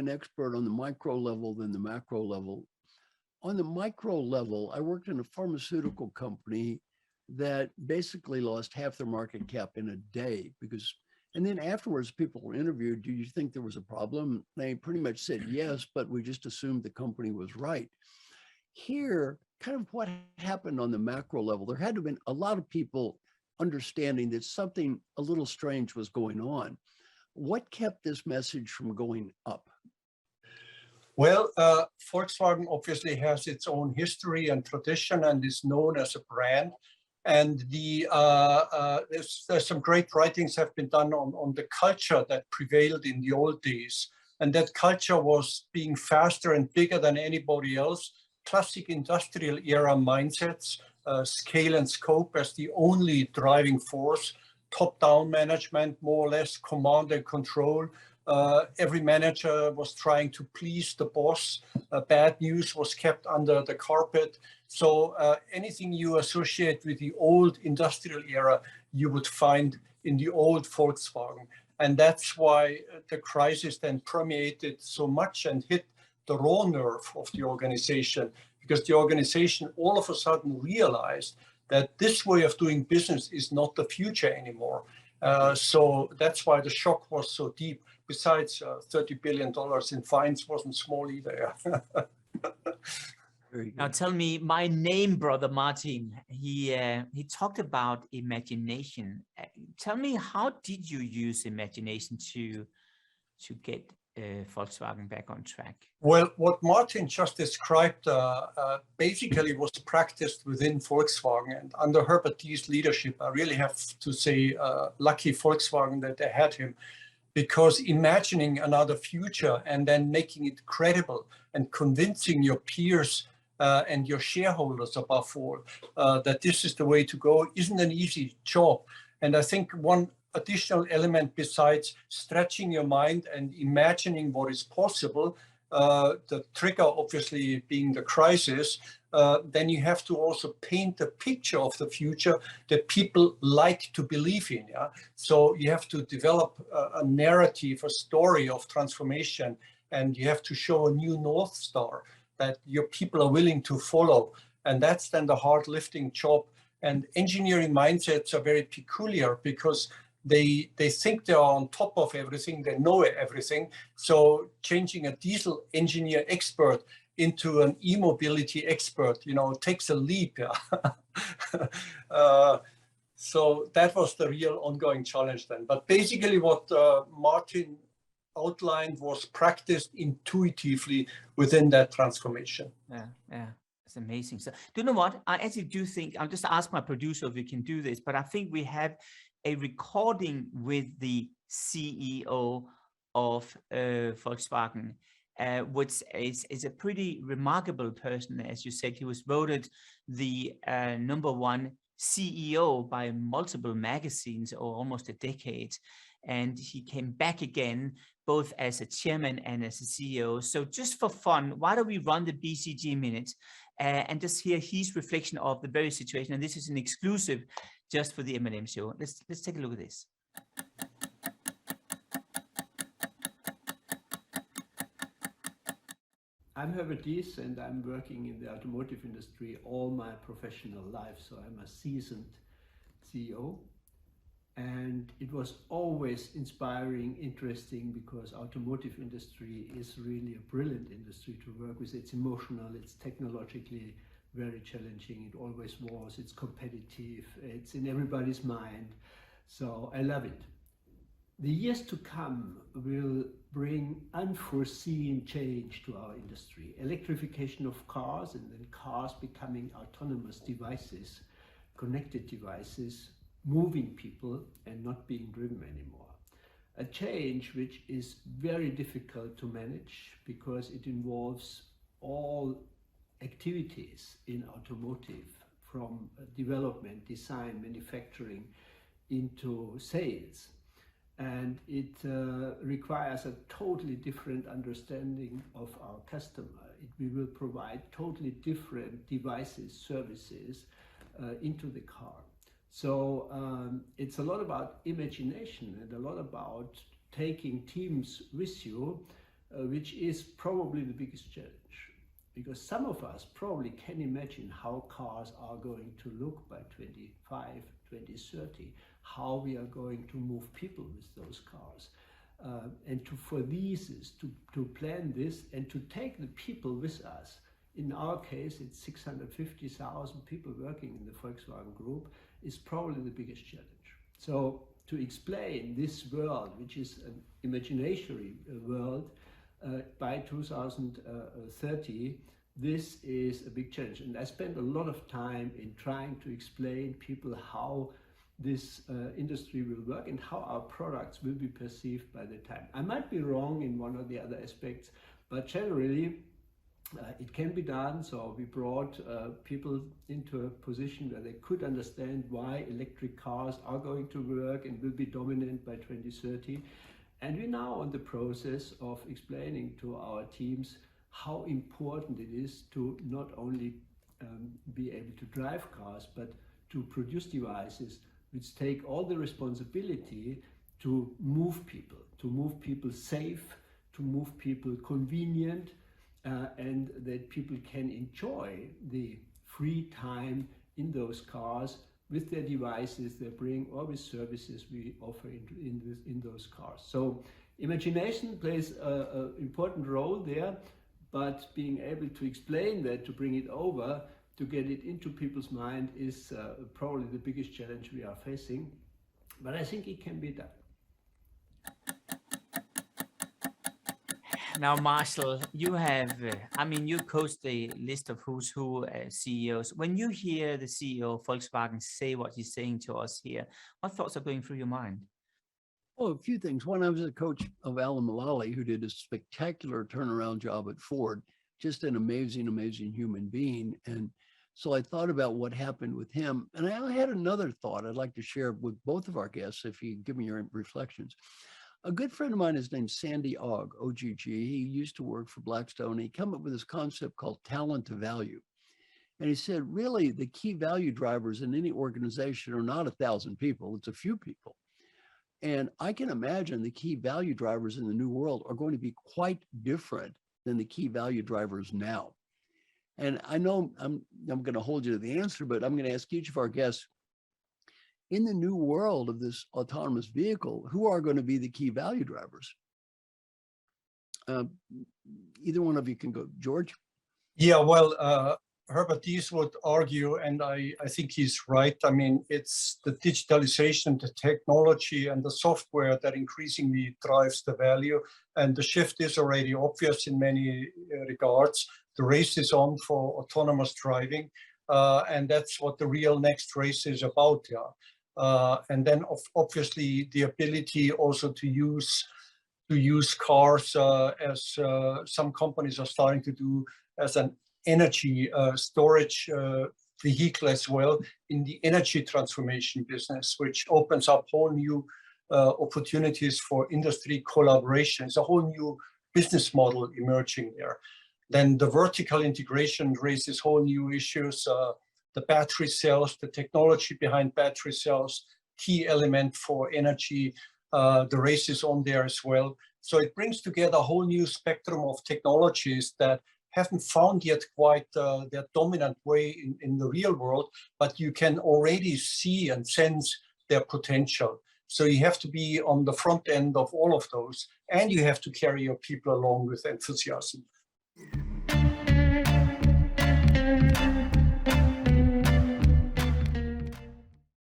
an expert on the micro level than the macro level. On the micro level, I worked in a pharmaceutical company that basically lost half their market cap in a day because, and then afterwards people were interviewed, do you think there was a problem? They pretty much said yes, but we just assumed the company was right. Here, kind of what happened on the macro level, there had to have been a lot of people understanding that something a little strange was going on. What kept this message from going up? Well, Volkswagen obviously has its own history and tradition and is known as a brand. And there's some great writings have been done on the culture that prevailed in the old days. And that culture was being faster and bigger than anybody else. Classic industrial era mindsets, scale and scope as the only driving force, top-down management, more or less command and control. Every manager was trying to please the boss. Bad news was kept under the carpet. So anything you associate with the old industrial era, you would find in the old Volkswagen. And that's why the crisis then permeated so much and hit the raw nerve of the organization, because the organization all of a sudden realized that this way of doing business is not the future anymore. So that's why the shock was so deep. Besides, $30 billion in fines wasn't small either. Now tell me, my name brother Martin, he talked about imagination. Tell me, how did you use imagination to get Volkswagen back on track? Well, what Martin just described basically was practiced within Volkswagen, and under Herbert's leadership, I really have to say lucky Volkswagen that they had him, because imagining another future and then making it credible and convincing your peers and your shareholders above all that this is the way to go isn't an easy job. And I think one additional element besides stretching your mind and imagining what is possible, the trigger obviously being the crisis, then you have to also paint a picture of the future that people like to believe in. Yeah? So you have to develop a narrative, a story of transformation, and you have to show a new North Star that your people are willing to follow. And that's then the hard lifting job. And engineering mindsets are very peculiar because they think they are on top of everything, they know everything. So changing a diesel engineer expert into an e-mobility expert, takes a leap. Yeah? So that was the real ongoing challenge then. But basically what Martin outlined was practiced intuitively within that transformation. Yeah. It's amazing. So do you know what? I actually do think, I'll just ask my producer if we can do this, but I think we have a recording with the CEO of Volkswagen, which is a pretty remarkable person. As you said, he was voted the #1 CEO by multiple magazines over almost a decade. And he came back again, both as a chairman and as a CEO. So just for fun, why don't we run the BCG minute and just hear his reflection of the very situation. And this is an exclusive just for the M&M show. Let's take a look at this. I'm Herbert and I'm working in the automotive industry all my professional life. So I'm a seasoned CEO. And it was always inspiring, interesting, because automotive industry is really a brilliant industry to work with. It's emotional, it's technologically very challenging. It always was, it's competitive, it's in everybody's mind. So I love it. The years to come will bring unforeseen change to our industry. Electrification of cars, and then cars becoming autonomous devices, connected devices, moving people and not being driven anymore. A change which is very difficult to manage because it involves all activities in automotive, from development, design, manufacturing into sales. And it requires a totally different understanding of our customer. We will provide totally different devices, services into the car. So it's a lot about imagination and a lot about taking teams with you which is probably the biggest challenge. Because some of us probably can imagine how cars are going to look by 25, 2030, how we are going to move people with those cars. And for these is to plan this and to take the people with us. In our case, it's 650,000 people working in the Volkswagen Group, is probably the biggest challenge. So to explain this world, which is an imaginary world, by 2030, this is a big challenge. And I spent a lot of time in trying to explain people how this industry will work and how our products will be perceived by the time. I might be wrong in one or the other aspects, but generally it can be done. So we brought people into a position where they could understand why electric cars are going to work and will be dominant by 2030. And we're now in the process of explaining to our teams how important it is to not only be able to drive cars, but to produce devices which take all the responsibility to move people safe, to move people convenient, and that people can enjoy the free time in those cars with their devices they bring or with services we offer in those cars. So imagination plays an important role there, but being able to explain that, to bring it over, to get it into people's mind is probably the biggest challenge we are facing. But I think it can be done. Now, Marshall, you have, you coach the list of who's who CEOs. When you hear the CEO of Volkswagen say what he's saying to us here, what thoughts are going through your mind? Well, a few things. One, I was a coach of Alan Mulally, who did a spectacular turnaround job at Ford, just an amazing, amazing human being. And so I thought about what happened with him. And I had another thought I'd like to share with both of our guests, if you give me your reflections. A good friend of mine is named Sandy Ogg, O-G-G. He used to work for Blackstone. He came up with this concept called talent to value. And he said, really, the key value drivers in any organization are not 1,000 people, it's a few people. And I can imagine the key value drivers in the new world are going to be quite different than the key value drivers now. And I know I'm going to hold you to the answer, but I'm going to ask each of our guests, in the new world of this autonomous vehicle, who are going to be the key value drivers? Either one of you can go. George? Yeah, well, Herbert Diess would argue, and I think he's right. I mean, it's the digitalization, the technology, and the software that increasingly drives the value. And the shift is already obvious in many regards. The race is on for autonomous driving, and that's what the real next race is about. Yeah. And then obviously the ability also to use cars as some companies are starting to do as an energy storage vehicle as well in the energy transformation business, which opens up whole new opportunities for industry collaboration. It's a whole new business model emerging there. Then the vertical integration raises whole new issues. The battery cells, the technology behind battery cells, key element for energy, the race is on there as well. So it brings together a whole new spectrum of technologies that haven't found yet quite their dominant way in the real world, but you can already see and sense their potential. So you have to be on the front end of all of those, and you have to carry your people along with enthusiasm.